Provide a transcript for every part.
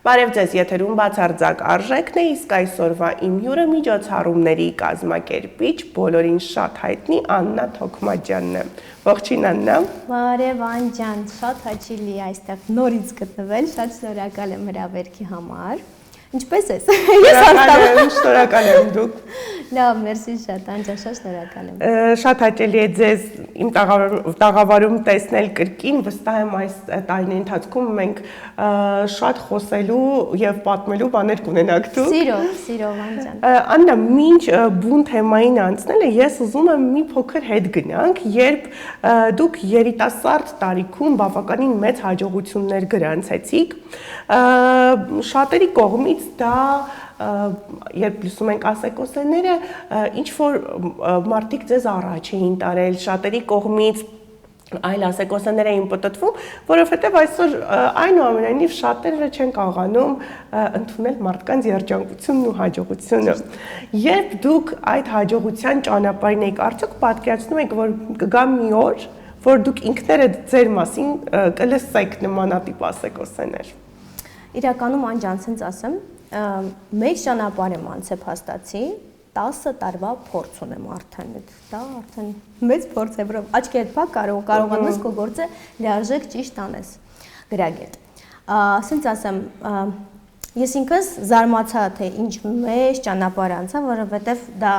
Բարև ձեզ, եթերում բացարձակ արժեքն է, իսկ այսօրվա իմ հյուրը միջոցառումների կազմակերպիչ, բոլորին շատ հայտնի Աննա Թոքմաջյանն է։ Ողջույն Աննա։ Բարև Անջան, շատ հաճելի է այստեղ նորից գտնվել, շատ շնորհակալ եմ հրավերքի համար։ Ինչպե՞ս ես։ Շնորհակալ եմ դուք։ Լավ, մերսի շատ, Անջան, շատ շնորհակալ եմ։ Շատ հաճելի է ձեզ իմ տաղավարում տեսնել կրկին, վստահ եմ այս տարիների ընթացքում մենք շատ խոսելու եւ պատմելու բաներ կունենանք դուք։ Սիրով Անջան։ Աննա, մինչ բուն թեմային անցնելը ես ուզում եմ մի փոքր հետ գնանք, երբ դուք երիտասարդ տարիքում բավականին մեծ հաջողություններ գրանցեցիք, շատերի կողմից դա երբ լսում ենք ասեկոսեները, ինչ որ մարդիկ ձեզ առաջ էին տարել, շատերի կողմից այլ ասեկոսեներ էին պտտվում, որովհետև այսօր այնուամենայնիվ շատերը չեն կարողանում ընդունել մարդկանց երջանկությունն ու հաջողությունը։ Երբ դուք այդ հաջողության ճանապարհին եք, արդյոք պատկերացնում եք, որ կգա մի օր, որ դուք ինքներդ ձեր մասին կլսեք նմանատիպ ասեկոսեներ։ Իրականում Անջան, ասենց ասեմ, մեկ ճանապարհ եմ անցել փաստացի, 10 տարվա փորձ ունեմ արդեն, դա արդեն մեծ փորձ է, որով աչքի հետ փակ կարողանաս քո գործը լիարժեք ճիշտ անես, գրագետ։ Ասենց ասեմ, ես ինքս զարմացա, թե ինչ մեծ ճանապարհ անցա, որովհետև դա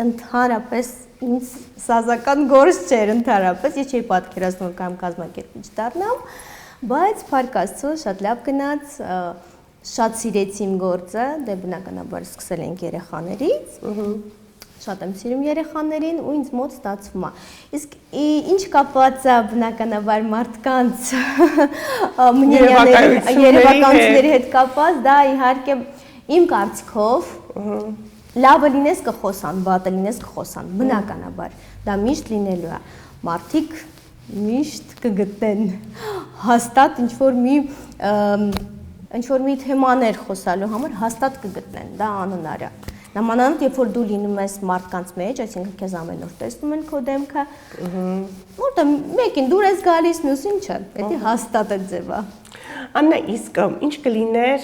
ընդհանրապես ինձ սազական գործ չէր ընդհանրապես, ես չէի պատկերացնում կամ կազմակերպիչ դառնամ, բայց փառք Աստծո շատ լավ գնաց, շատ սիրեցի իմ գործը, դե բնականաբար սկսել ենք երեխաներից, շատ եմ սիրում երեխաներին ու ինձ մոտ ստացվում է։ Իսկ ինչ կապված է բնականաբար մարդկանց երևակայությունների հետ կապված, դա իհարկե իմ կարծիքով լավը լինես կխոսան, վատը լինես կխոսան, բնականաբար, դա միշտ լինելու է, մարդիկ միշտ կգտնեն հաստատ ինչ-որ մի թեմաներ խոսալու համար հաստատ կգտնեն, դա անհնար է։ Նամանավանդ, երբ որ դու լինում ես մարդկանց մեջ, այսինքն քեզ ամեն օր տեսնում են քո դեմքը, որտեղ մեկին դուր ես գալիս, մյուսին չէ, դա հաստատ է ձևա։ Աննա, իսկ ինչ կլիներ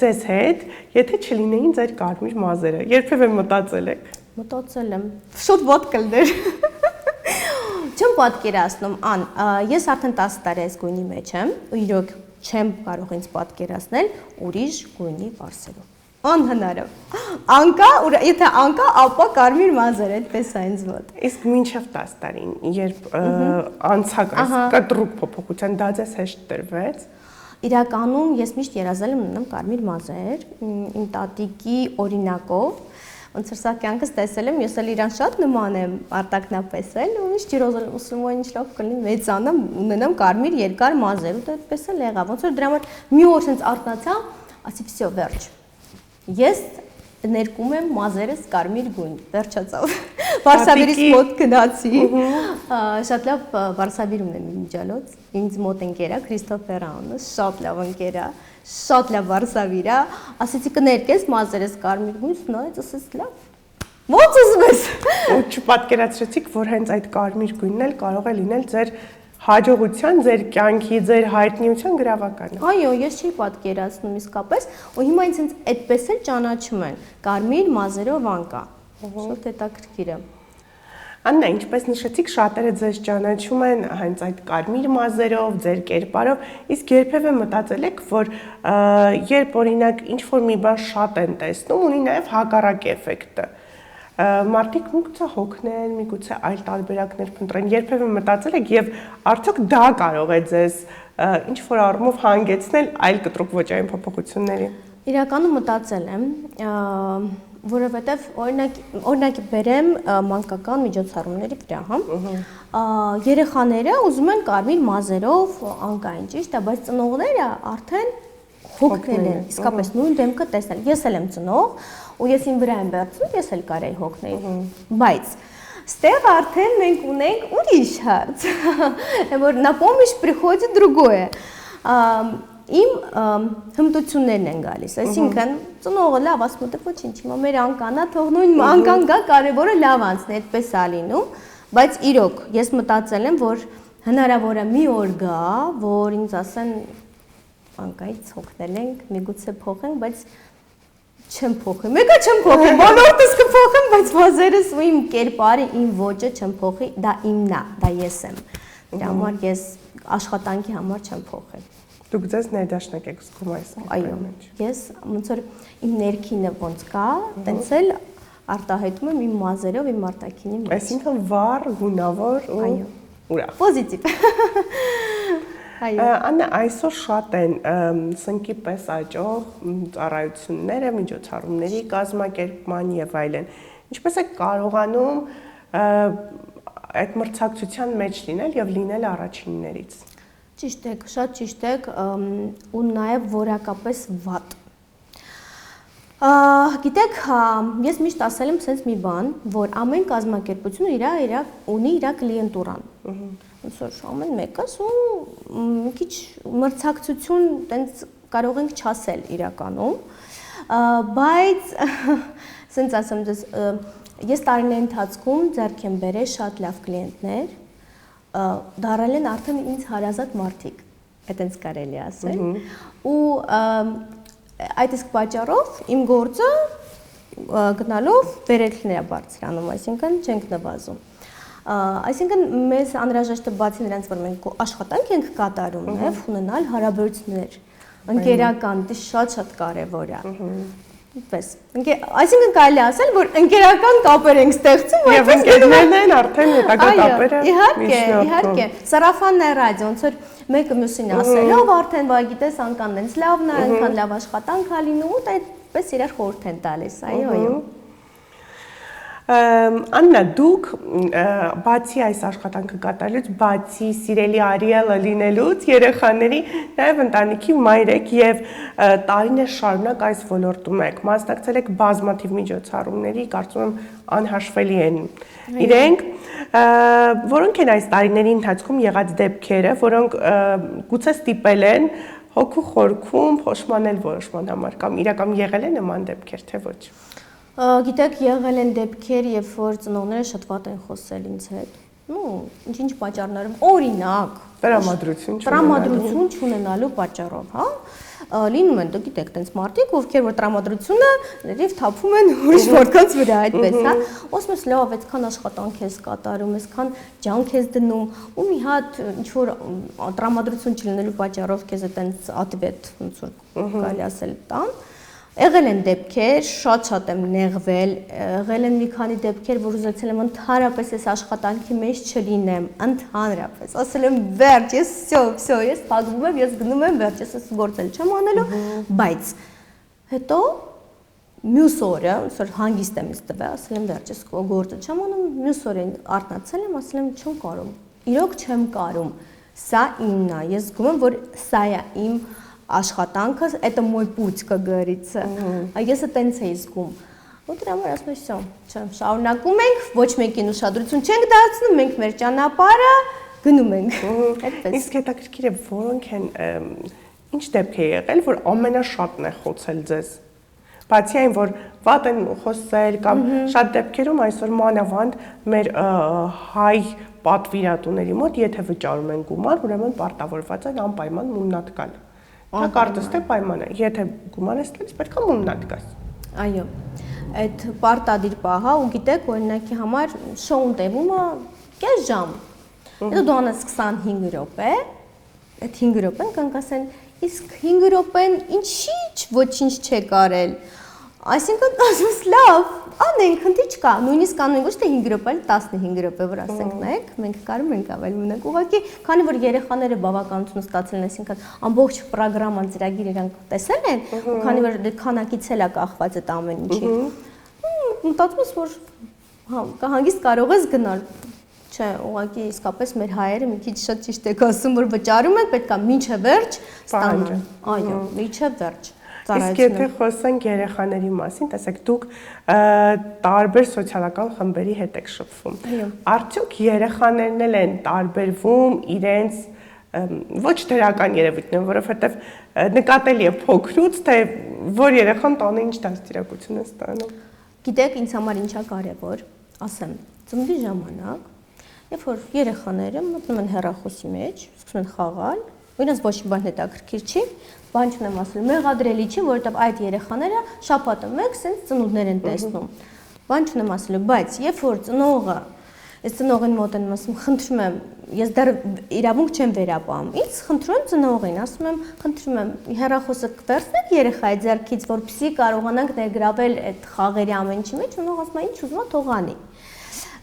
ձեզ հետ, եթե չլինեին ձեր կարմիր մազերը, երբևէ մտածել եք։ Մտածել եմ, շուտ ոտք կլներ։ Չեմ պատկերացնում, ես արդեն 10 տարի այս գույնի մեջ եմ, ու իրոք չեմ կարող ինձ պատկերացնել ուրիշ գույնի վարսերով։ Անհնար է։ Անկա, եթե անկա, ապա կարմիր մազեր, այդպես է ինձ մոտ։ Իսկ մինչև 10 տարին, երբ անցակ այս կտրուկ փոփոխության դա ձեզ հեշտ տրվեց։ Իրականում ես միշտ երազել եմ ունենամ կարմիր մազեր, իմ տատիկի օրինակով, ոնց որ սա կյանքս տեսել եմ, ես էլ իրան շատ նման եմ արտակնապես էլ, ու միշտ ջրոզում ու ինչ լավ կլինի մեծանամ, ունենամ կարմիր երկար մազեր, ու դա այդպես էլ եղավ, ոնց որ դրա համար մի օր ինձ արթնացա, ասի վсё, վերջ։ Ես ներկում եմ մազերս կարմիր գույն, վերջացավ։ Վարսավիրից մոտ գնացի։ Շատ լավ վարսավիր ունեմ իմ ջալոց, ինձ մոտ ընկերա Քրիստոֆեր Աննը, շատ լավ ընկերա, շատ լավ վարսավիր է, ասեցի կներկես մազերս կարմիր գույն, նայեց, ասեց լավ։ Ո՞նց ուզում ես։ Ու չպատկերացրեցիք, որ հենց այդ կարմիր գույնն էլ կարող է լինել ձեր հաջողության, ձեր կյանքի, ձեր հայտնիության գրավականը։ Այո, ես չի պատկերացնում իսկապես, ու հիմա ինձ այդպես էլ ճանաչում են, կարմիր մազերով անկա։ Շատ հետաքրքիր է։ Աննա, ինչպես նշեցիք, շատերը ձեզ ճանաչում են հենց այդ կարմիր մազերով, ձեր կերպարով, իսկ երբևէ մտածել եք, որ երբ օրինակ ինչ-որ մի բան շատ են տեսնում, ունի նաև հակառակ էֆեկտը։ Մարդիկ միգուցե հոգնեն, միգուցե այլ տարբերակներ փնտրեն, երբևէ մտածել եք եւ արդյոք դա կարող է ձեզ ինչ-որ առումով հանգեցնել այլ կտրուկ ոճային փոփոխությունների։ Իրականում մտածել եմ, որովհետև օրինակ բերեմ մանկական միջոցառումների վրա, հա։ Երեխաները ուզում են կարմիր մազերով անկային, ճիշտ է, բայց ծնողները արդեն հոգնել են, իսկապես նույն դեմքը տեսնել։ Ես էլ եմ ծնող, ու ես իմ վրա եմ վերցնում, ես էլ կարեի հոգնել, բայց ստեղ արդեն մենք ունենք ուրիշ հարց, որ на помощь приходит другое։ Իմ հմտություններն են գալիս, այսինքն ծնողը լավ ասում է, ոչինչ, հիմա մեր անկանա, թող նույն անկան գա, կարևորը լավ անցնի, այդպես է լինում, բայց իրոք ես մտածել եմ, որ հնարավոր է մի օր գա, որ ինձ ասեն անկայից հոգնել ենք, միգուցե փոխենք, բայց չեմ փոխի։ Մեկը չեմ փոխի, բոլորս կփոխեմ, բայց մազերս ու իմ կերպարը, իմ ոճը չեմ փոխի, դա իմն է, դա ես եմ։ Դրա համար ես աշխատանքի համար չեմ փոխել։ Դուք ձեզ ներդաշնակ եք զգում այս այո, ես ոնց որ իմ ներքինը ոնց կա, տենց էլ արտահայտում եմ իմ մազերով, իմ արտաքինի մեջ։ Այսինքն վառ, գունավոր ու ուրախ։ Պոզիտիվ։ Աննա, այսօր շատ են սնկի պես աճող ծառայությունները, միջոցառումների կազմակերպման եւ այլն։ Ինչպես եք կարողանում այդ մրցակցության մեջ լինել եւ լինել առաջիններից։ Ճիշտ եք, շատ ճիշտ եք, ու նաեւ որակապես վատ։ Գիտեք, ես միշտ ասել եմ sense մի բան, որ ամեն կազմակերպություն ունի իր կլիենտուրան։ Ոնց որ ամեն մեկս ու մի քիչ մրցակցություն տենց կարող ենք չասել իրականում, բայց sense ասեմ դες ես տարիների ընթացքում ձեռք եմ բերել շատ լավ կլիենտներ, դարել են արդեն ինձ հարազատ մարդիկ, այդպես կարելի ասել, ու այդ իսկ պատճառով իմ գործը գնալով վերելքներ է բարձրանում, այսինքն չենք նվազում։ Այսինքն մեզ անհրաժեշտ է բացի նրանց, որ մենք աշխատանք ենք կատարում, նաև ունենալ հարաբերություններ, ընկերական, դա շատ կարևոր է։ Պես։ Այսինքն կարելի ասել, որ ընկերական կապեր ենք ստեղծում, եւ ընկերներն են արդեն հետագա կապերը։ Իհարկե, սարաֆանն է ռադիո, ոնց որ մեկը մյուսին ասելով արդեն, վայ գիտես, անկան դենց լավն է, անկան լավ աշխատանք է լինում, ու այդպես իրար խորհուրդ են տալիս, այո։ Աննա, դուք բացի այս աշխատանքը կատարելուց, բացի սիրելի Արիելը լինելուց, երեխաների նաև ընտանիքի մայր եք եւ տարիներ շարունակ այս ոլորտում եք, մասնակցել եք բազմաթիվ միջոցառումների, կարծում եմ անհաշվելի են իրենք, որոնք են այս տարիների ընթացքում եղած դեպքերը, որոնք գուցե ստիպել են հոգու խորքում փոշմանել որոշման համար կամ իրական եղել է նման դեպքեր, թե ոչ։ Գիտեք, եղել են դեպքեր, երբ որ ծնողները շատ վատ են խոսել ինձ հետ։ Ինչ պատճառներով, օրինակ, տրամադրություն չունենալու պատճառով, հա։ Լինում են, դուք գիտեք, տենց մարդիկ, ովքեր որ տրամադրությունը ներիվ թափում են ուրիշ մարդկանց վրա, այդպես, հա։ Ասում ես, լավ, այդքան աշխատանք ես կատարում, այսքան ջանք ես դնում, ու մի հատ ինչ որ տրամադրություն չլինելու պատճառով քեզ այդպես ատվետ, ոնց որ կարելի ասել տան։ Եղել են դեպքեր, շատ եմ նեղվել, եղել են մի քանի դեպքեր, որ ուզեցել եմ ընդհանրապես այս աշխատանքի մեջ չլինեմ, ընդհանրապես, ասել եմ վերջ, ես վсё, ես փակվում եմ, ես գնում եմ վերջ, ես գործել չեմ անելու, բայց հետո մյուս օրը, ոնց որ հանգիստ եմ տվել, ասել եմ վերջ, ես գործը չեմ անում, մյուս օրը արթնացել եմ, ասել եմ չեմ կարում, իրոք չեմ կարում, սա իմն է, ես զգում եմ, որ սա է իմ աշխատանքը, это мой путь, как говорится, ես այտենց էի զգում, ու դրա համար ասում եմ, всё, շարունակում ենք, ոչ մեկին ուշադրություն չենք դարձնում, մենք մեր ճանապարհը գնում ենք, այդպես։ Իսկ հետաքրքիր է, որոնք են, ինչ դեպք է եղել, որ ամենաշատն է խոցել ձեզ։ Բացի այն, որ վատ են խոսել կամ շատ դեպքերում այսօր մանավանդ մեր հայ պատվիրատուների մոտ, եթե վճարում են գումար, ուրեմն պարտավորված են անպայման մուննատ գալ։ Դա կարծես թե պայման է, եթե գումար ես տալիս, պետք է մուննատ գաս։ Այո, այդ պարտադիր պահ է, ու գիտեք, օրինակի համար շոուն տևումը կես ժամ։ Հետո դու անես 25 րոպե, այդ 5 րոպեն կանք ասեն, իսկ 5 րոպեն ինչի՞ ոչինչ չեք արել։ Այսինքն ասում ես լավ, անենք, խնդիր չկա, նույնիսկ անում ոչ թե 5 րոպե, այլ 15 րոպե, որ ասենք, նայեք, մենք կարում ենք ավելի մնանք։ Ուղղակի, քանի որ երեխաները բավականություն ստացել են, այսինքն ամբողջ ծրագրաման ծրագիր իրանք տեսել են, ու քանի որ քանակից էլ է կախված այդ ամեն ինչի։ Մտածում ես, որ հանգիստ կարող ես գնալ։ Չէ, ուղղակի իսկապես մեր հայերը մի քիչ շատ ճիշտ եք ասում, որ վճարում են, պետք է մինչև վերջ ստանան։ Այո, մինչև վերջ։ Իսկ եթե խոսենք երեխաների մասին, տեսեք, դուք տարբեր սոցիալական խմբերի հետ եք շփվում։ Արդյոք երեխաներն էլ են տարբերվում իրենց ոչ դրական երևույթներով, որովհետև նկատելի է փոքրուց, թե որ երեխան տանը ինչ դաստիարակություն է ստանում։ Գիտեք, ինձ համար ինչա կարևոր, ասեմ, ծննդի ժամանակ, երբ որ երեխաները մտնում են հեռախոսի մեջ, սկսում են խաղալ, Իրենց ոչ մի բան հետաքրքիր չի, բան չունեմ ասել, մեղադրելի չի, որովհետև այդ երեխաները շաբաթը մեկ սենց ծնունդներ են տեսնում։ Բան չունեմ ասել, բայց երբ որ ծնողը Ես ծնողին մոտ եմ ասում, խնդրում եմ, ես դեռ իրավունք չեմ վերապահում։ Ինձ խնդրում եմ ծնողին, ասում եմ, խնդրում եմ, հեռախոսը վերցնեք երեխայի ձեռքից, որպեսզի կարողանանք ներգրավել այդ խաղերի ամեն ինչի մեջ, ծնողը ասում է, ինչ ուզում է թող անի։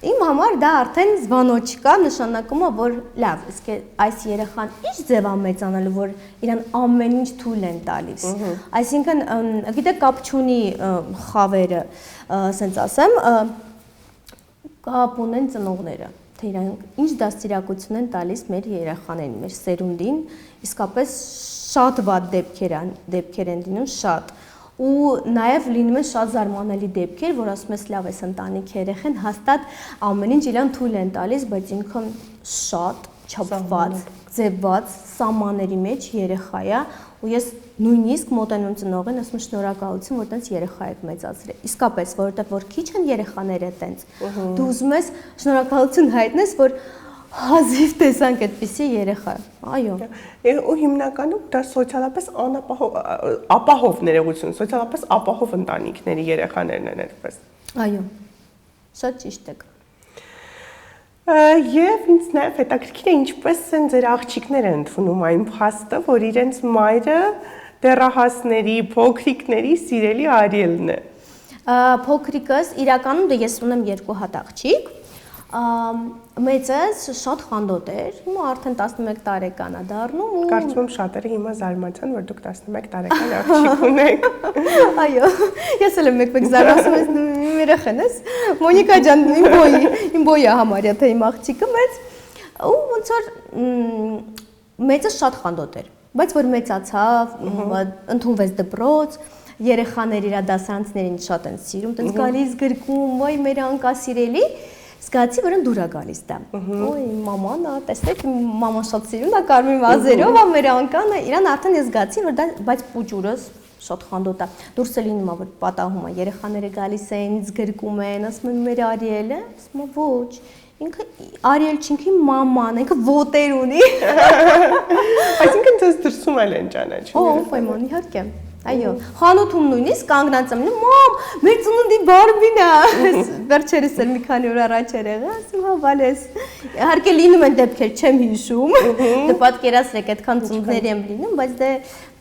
Իմ համար դա արդեն զվանոց կա, նշանակում է, որ լավ, իսկ այս երեխան ինչ ձև է մեծանալու, որ իրան ամեն ինչ թույլ են տալիս։ Այսինքն, գիտեք, կապ չունի խավերը, ասենց ասեմ, կապ ունեն ծնողները, թե իրանք ինչ դաստիարակություն են տալիս մեր երեխաներին, մեր սերունդին, իսկապես շատ վատ դեպքեր են լինում, շատ։ Ու նաև լինում են շատ զարմանալի դեպքեր, որ ասում ես լավ, այս ընտանիքի երեխան հաստատ ամեն ինչ իրան թույլ են տալիս, բայց ինքը շատ չափված, ձևված, սահմանների մեջ երեխա է, ու ես նույնիսկ մոտենում ծնողին, ասում եմ շնորհակալություն, որ տենց երեխա եք մեծացրել։ Իսկապես, որովհետև որ քիչ են երեխաները տենց, դու ուզում ես շնորհակալություն հայտնես, որ հազիվ տեսանք այդպիսի երեխա։ Այո։ Ու հիմնականում դա սոցիալապես ապահով ներողություն, սոցիալապես ապահով ընտանիքների երեխաներն են այդպես։ Այո։ Շատ ճիշտ եք։ Եվ ինձ նաև հետաքրքիր է ինչպես են ձեր աղջիկները ընդունում այն փաստը, որ իրենց մայրը դեռահասների, փոքրիկների սիրելի Արիելն է։ Փոքրիկս իրականում դե ես ունեմ 2 հատ աղջիկ, մեծս շատ խանդոտ էր, հիմա արդեն 11 տարեկան է դառնում ու Կարծում եմ շատերը հիմա զարմացան, որ դուք 11 տարեկան աղջիկ ունեք։ Այո, ես էլ եմ մեկ-մեկ զարմացում, ես իմ երեխան ես, Մոնիկա ջան, իմ բոյի համարյա թե իմ աղջիկը մեծ, ու ոնց որ մեծը շատ խանդոտ էր, բայց որ մեծացավ, ընդունվեց դպրոց, երեխաներ իր դասարանցիներին շատ են սիրում, տենց գալիս գրկում, ոյ մեր անկասիրելի Զգացի, որ դուր է գալիս դա։ Ոյ, մաման, տեսեք, մաման շատ սիրում է կարմիր մազերով, մեր անկանը, իրան արդեն ես զգացի, որ դա, բայց պուճուրս շատ խանդոտ է։ Դուրս է լինում, որ պատահում է, երեխաները գալիս են, ինձ գրկում են, ասում են մեր Արիելը, ասում եմ ոչ, ինքը Արիել չի, ինքը մաման, ինքը ոտեր ունի։ Այսինքն ձեզ դրսում են ճանաչում։ Օ, պայման, իհարկե։ Այո, խանութում նույնիսկ կանգնած եմ, մամ, մեր ծնունդի Բարբին է։ Վերջերս էլ մի քանի օր առաջ էր եղել, ասում հա, բալես։ Իհարկե լինում են դեպքեր, չեմ հիշում։ Դե պատկերացրեք, այդքան ծնունդներ եմ լինում, բայց դե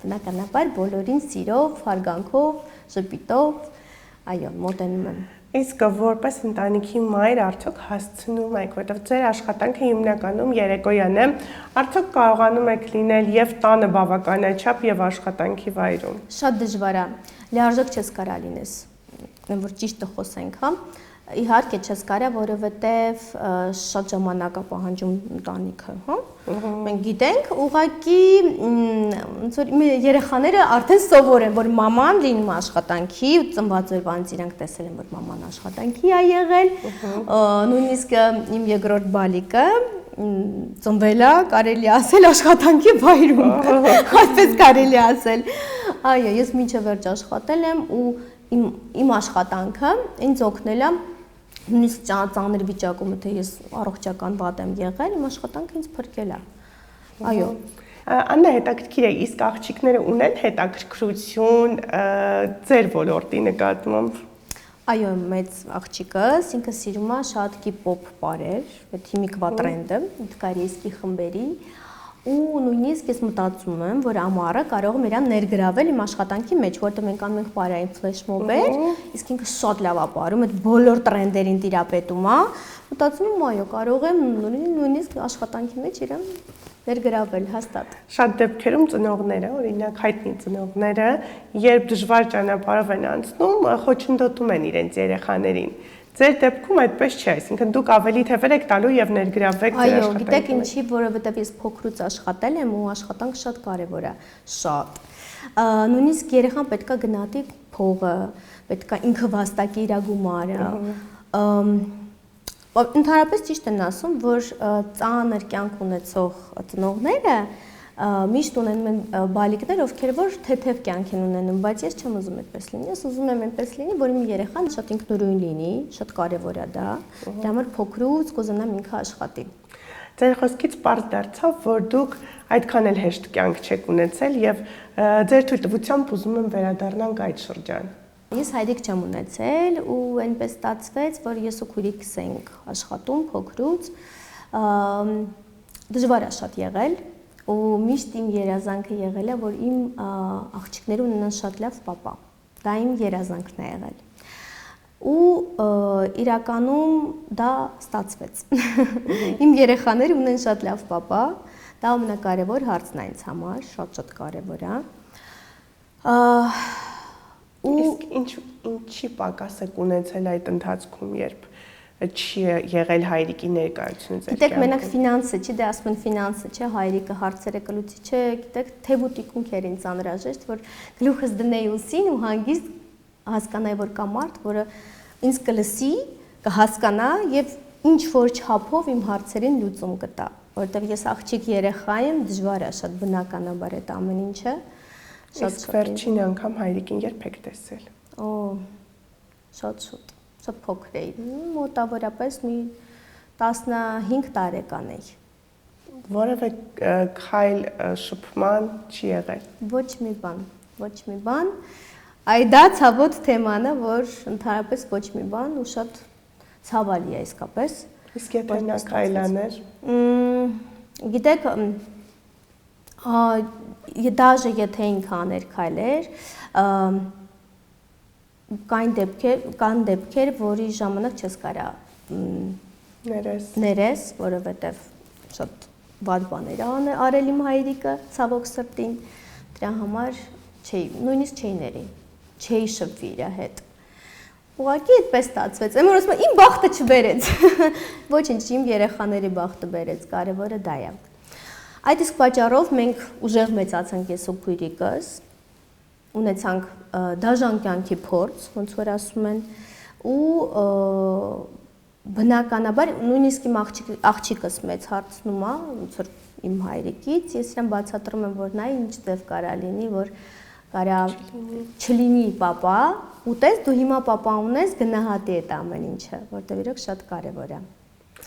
բնականաբար բոլորին սիրով, հարգանքով, ժպիտով, այո, մոտենում եմ։ Իսկ որպես ընտանիքի մայր արդյոք հասցնում եք, որտեղ ձեր աշխատանքը հիմնականում երեկոյան է, արդյոք կարողանում եք լինել եւ տանը բավականաչափ եւ աշխատանքի վայրում։ Շատ դժվար է, լիարժեք չես կարա լինես, որ ճիշտը խոսենք, հա։ Իհարկե չես կարա, որովհետև շատ ժամանակ է պահանջում ընտանիքը, հա։ Մենք գիտենք, ուղղակի ոնց որ երեխաները արդեն սովոր են, որ մաման լինում է աշխատանքի, ծնված օրվանից իրանք տեսել են, որ մաման աշխատանքի է եղել, նույնիսկ իմ երկրորդ բալիկը ծնվել է, կարելի ասել աշխատանքի վայրում, այդպես կարելի ասել։ Այո, ես մինչև վերջ աշխատել եմ ու իմ աշխատանքը ինձ օգնել է նույնիսկ ծանր վիճակում, թե ես առողջական վատ եմ եղել, իմ աշխատանքը ինձ փրկել է։ Այո։ Աննա, հետաքրքիր է, իսկ աղջիկները ունեն հետաքրքրություն ձեր ոլորտի նկատմամբ։ Այո, մեծ աղջիկս, ինքը սիրում է շատ կիպ-պոփ պարեր, այդ հիմիկվա տրենդը, դկարիեստի խմբերի, ու նույնիսկ ես մտածում եմ, որ ամառը կարող եմ իրան ներգրավել իմ աշխատանքի մեջ, որտեղ մենք անում ենք պարային ֆլեշմոբեր, իսկ ինքը շատ լավ է պարում, այդ բոլոր տրենդերին տիրապետում է, մտածում եմ, այո, կարող եմ նույնիսկ աշխատանքի մեջ իրան ներգրավել հաստատ։ Շատ դեպքերում ծնողները, օրինակ հայտնի ծնողները, երբ դժվար ճանապարհով են անցնում, խոչընդոտում են իրենց երեխաներին։ Ձեր դեպքում այդպես չէ, այսինքն դուք ավելի թևեր եք տալու եւ ներգրավեք ձեր աշխատանքի։ Այո, գիտեք ինչի, որովհետեւ ես փոքրուց աշխատել եմ ու աշխատանքը շատ կարեւոր է, շատ։ Նույնիսկ երեխան պետքա գնահատի փողը, պետքա ինքը վաստակի իր գումարը։ Ընդհանրապես ճիշտ են ասում, որ ծանր կյանք ունեցող ծնողները միշտ ունենում են բալիկներ, ովքեր որ թեթև կյանք են ունենում, բայց ես չեմ ուզում այդպես լինի, ես ուզում եմ այնպես լինի, որ իմ երեխան շատ ինքնուրույն լինի, շատ կարևոր է դա, դրա համար փոքրուց կուզենամ ինքը աշխատի։ Ձեր խոսքից պարզ դարձավ, որ դուք այդքան էլ հեշտ կյանք չեք ունեցել եւ ձեր թույլտվությամբ ուզում եմ վերադառնանք այդ շրջան։ Ես հայրիկ չեմ ունեցել ու այնպես ստացվեց, որ ես ու քույրիկս ենք աշխատում փոքրուց։ Դժվար է շատ եղել ու միշտ իմ երազանքը եղել է, որ իմ աղջիկները ունենան շատ լավ պապա։ Դա իմ երազանքն է եղել։ Ու իրականում դա ստացվեց։ Իմ երեխաները ունեն շատ լավ պապա, դա ամենակարևոր հարցն է ինձ համար, շատ կարևոր է։ Իսկ ինչի պակաս եք ունեցել այդ ընթացքում, երբ չի եղել հայրիկի ներկայությունը ձեր կյանքում։ Գիտեք, մենակ ֆինանսը, չի դե ասում են ֆինանսը, չէ, հայրիկը հարցերը կլուծի, չէ, գիտեք, թեբուտիկունք էր ինձ անհրաժեշտ, որ գլուխս դնեի ուսին ու հանգիստ հասկանայի, որ կա մարդ, որը ինձ կլսի, կհասկանա եւ ինչ որ չափով իմ հարցերին լուծում կտա, որովհետեւ ես աղջիկ երեխա եմ, դժվար է շատ բնականաբար այդ ամեն ինչը։ Իսկ վերջին անգամ հայրիկին երբ եք տեսել։ Օ, շատ փոքր էի, մոտավորապես մի 15 տարեկան էի։ Որևէ քայլ շփման չի եղել։ Ոչ մի բան։ Այ դա ցավոտ թեման է, որ ընդհանրապես ոչ մի բան ու շատ ցավալի է իսկապես։ Իսկ եթե նա քայլաներ։ Գիտեք, դաժե եթե ինքը աներ քայլեր, կան դեպքեր, որի ժամանակ չես կարա ներես, որովհետև շատ վատ բաներ արել իմ հայրիկը, ցավոք սրտին, դրա համար նույնիսկ չէի ների, չէի շփվի իր հետ։ Ուղղակի այդպես ստացվեց, եմ որ ասում եմ իմ բախտը չբերեց, ոչինչ, իմ երեխաների բախտը բերեց, կարևորը դա է։ Այդ իսկ պատճառով մենք ուժեղ մեծացանք ես ու քույրիկս, ունեցանք դաժան կյանքի փորձ, ոնց որ ասում են, ու բնականաբար նույնիսկ իմ աղջիկս մեծ հարցնում է, ոնց որ իմ հայրիկից, ես իրան բացատրում եմ, որ նա ինչ ձև կարա լինի, որ կարա չլինի պապա, ուտես դու հիմա պապա ունես, գնահատի այդ ամեն ինչը, որտեղ իրոք շատ կարևոր է։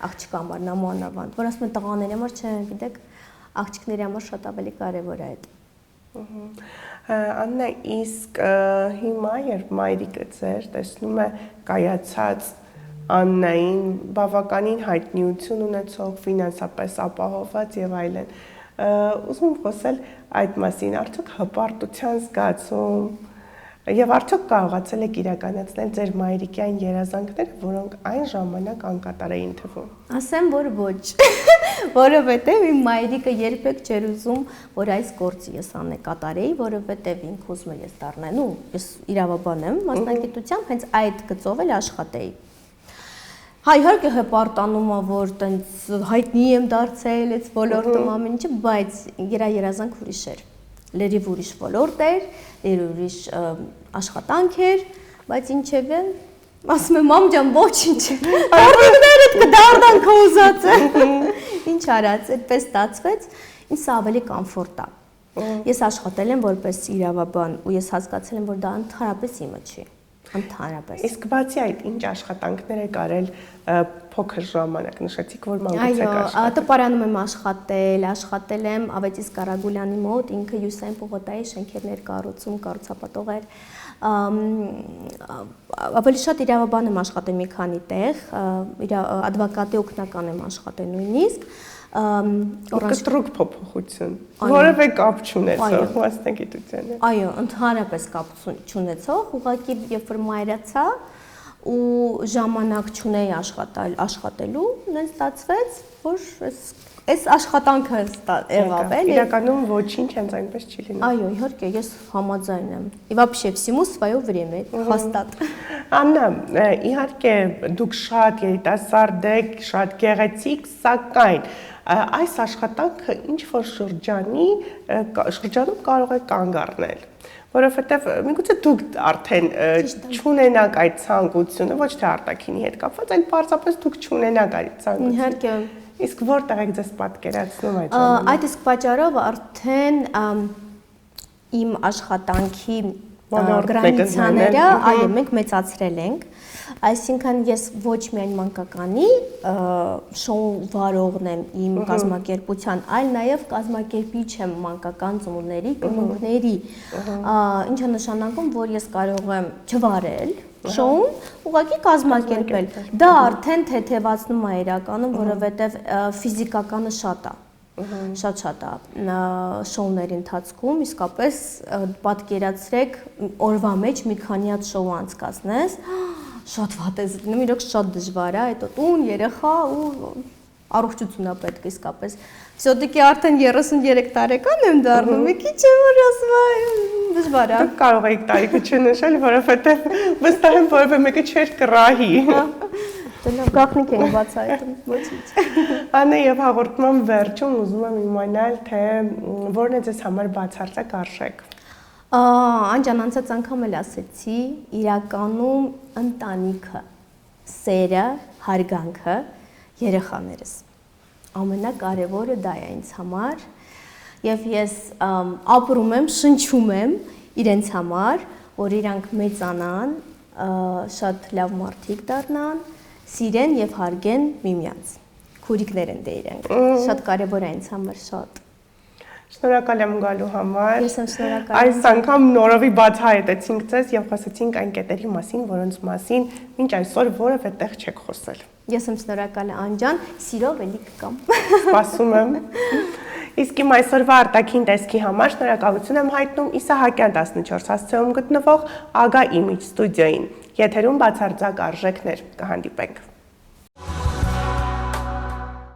Աղջկա համար նամանավանդ, որ ասում են տղաների համար չէ, գիտեք, աղջիկների համար շատ ավելի կարևոր է այդ։ Աննա, իսկ հիմա երբ մայրիկը ձեր տեսնում է կայացած Աննային, բավականին հայտնիություն ունեցող, ֆինանսապես ապահովված եւ այլն, ուզում եմ խոսել այդ մասին, արդյոք հպարտության զգացում եւ արդյոք կարողացել եք իրականացնել ձեր մայրիկյան երազանքները, որոնք այն ժամանակ անկատար էին թվում։ Ասեմ, որ ոչ, որովհետեւ իմ մայրիկը երբեք չէր ուզում, որ այս գործը ես կատարեի, որովհետեւ ինքը ուզում էր ես դառնալ, ու ես իրավաբան եմ, մասնագիտությամբ հենց այդ գծով էլ աշխատեի։ Հա, իհարկե հպարտանում է, որ տենց հայտնի եմ դարձել այս ոլորտում ամեն ինչը, բայց իրա երազանք ուրիշ էր։ Լրիվ ուրիշ ոլորտ էր, լրիվ ուրիշ աշխատանք էր, բայց ինչևէ, ասում եմ, մամ ջան, ոչինչ։ Արդյունքներդ կդառնան քո ուզածը։ Ինչ արած, այդպես ստացվեց, ինձ սա ավելի կոմֆորտ է։ Ես աշխատել եմ որպես իրավաբան ու ես հասկացել եմ, որ դա ընդհանրապես իմը չի։ Ընդհանրապես։ Իսկ բացի այդ, ինչ աշխատանքներ եք արել փոքր ժամանակ, նշեցիք, որ մանկուց եք աշխատել։ Այո, տպարանում եմ աշխատել եմ Ավետիս Կարագուլյանի մոտ, ինքը Հյուսային պողոտայի շենքերներ կառուցում, կառուցապատող էր։ Ավելի շատ իրավաբան եմ աշխատել մի քանի տեղ, ադվոկատի օգնական եմ աշխատել նույնիսկ։ Կտրուկ փոփոխություն, որևէ կապ չունեցող մասնագիտությանը։ Այո, ընդհանրապես կապ չունեցող, ուղղակի երբ որ մայրացա ու ժամանակ չունեի աշխատելու, նենց ստացվեց, որ այս աշխատանքը եղավ էլի։ Իրականում ոչինչ հենց այնպես չի լինում։ Այո, իհարկե, ես համաձայն եմ։ И вообще всему свое время, հաստատ։ Աննա, իհարկե դուք շատ երիտասարդ եք, շատ գեղեցիկ, սակայն այս աշխատանքը ինչ որ շրջանում կարող է կանգ առնել, որովհետև միգուցե դուք արդեն չունենաք այդ ցանկությունը, ոչ թե արտաքինի հետ կապված, այլ պարզապես դուք չունենաք այդ ցանկությունը։ Իհարկե։ Իսկ որտեղ եք ձեզ պատկերացնում այդ ժամանակ։ Այդ իսկ պատճառով արդեն իմ աշխատանքի գրանցիաները, այո, մենք մեծացրել ենք։ Այսինքն ես ոչ միայն մանկականի շոու վարողն եմ իմ կազմակերպության, այլ նաև կազմակերպիչ եմ մանկական ծնունդների, կնունների, ինչը նշանակում, որ ես կարող եմ չվարել շոուն, ուղղակի կազմակերպել։ Դա արդեն թեթևացնում է իրականում, որովհետև ֆիզիկականը շատ է։ Շատ է շոուների ընթացքում, իսկապես պատկերացրեք օրվա մեջ մի քանի հատ շոու անցկացնես, շատ վատ է զգնում, իրոք շատ դժվար է, հետո տուն, երեխա ու առողջություն է պետք իսկապես։ Всё-таки արդեն 33 տարեկան եմ դառնում, մի քիչ է որ ասում, դժվար է։ Դուք կարող եք տարիքը չնշել, որովհետև վստահ եմ որևէ մեկը չէր կռահի։ Դե գաղտնիք ենք բացահայտում, ոչինչ։ Անե եւ հաղորդման վերջում ուզում եմ իմանալ, թե որն է ձեզ համար բացարձակ արժեք։ Անջան անցած անգամ էլ ասեցի, իրականում ընտանիքը, սերը, հարգանքը, երեխաներս։ Ամենակարևորը դա է ինձ համար եւ ես ապրում եմ, շնչում եմ իրենց համար, որ իրանք մեծանան, շատ լավ մարդիկ դառնան, սիրեն եւ հարգեն միմյանց։ Քուրիկներ են դե իրենք։ Շատ կարևոր է ինձ համար, շատ։ Շնորհակալ եմ գալու համար։ Ես եմ շնորհակալ։ Այս անգամ նորովի բացահայտեցինք ձեզ եւ խոսեցինք այն կետերի մասին, որոնց մասին մինչ այսօր որևէ տեղ չեք խոսել։ Ես եմ շնորհակալ Անջան, սիրով էլի կգամ։ Սպասում եմ։ Իսկ իմ այսօրվա արտաքին տեսքի համար շնորհակալություն եմ հայտնում Իսահակյան 14 հասցեում գտնվող Ագա Image ստուդիոյին։ Եթերում բացարձակ արժեքներ կհանդիպենք։